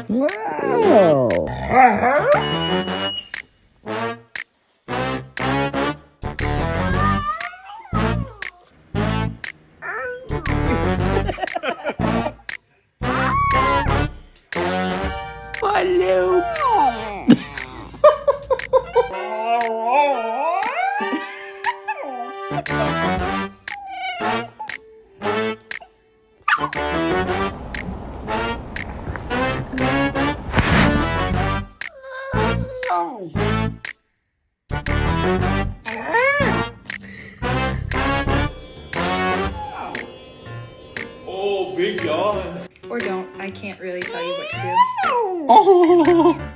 Wow. Valeu! Oh, big yawn. Or don't. I can't really tell you what to do. Oh.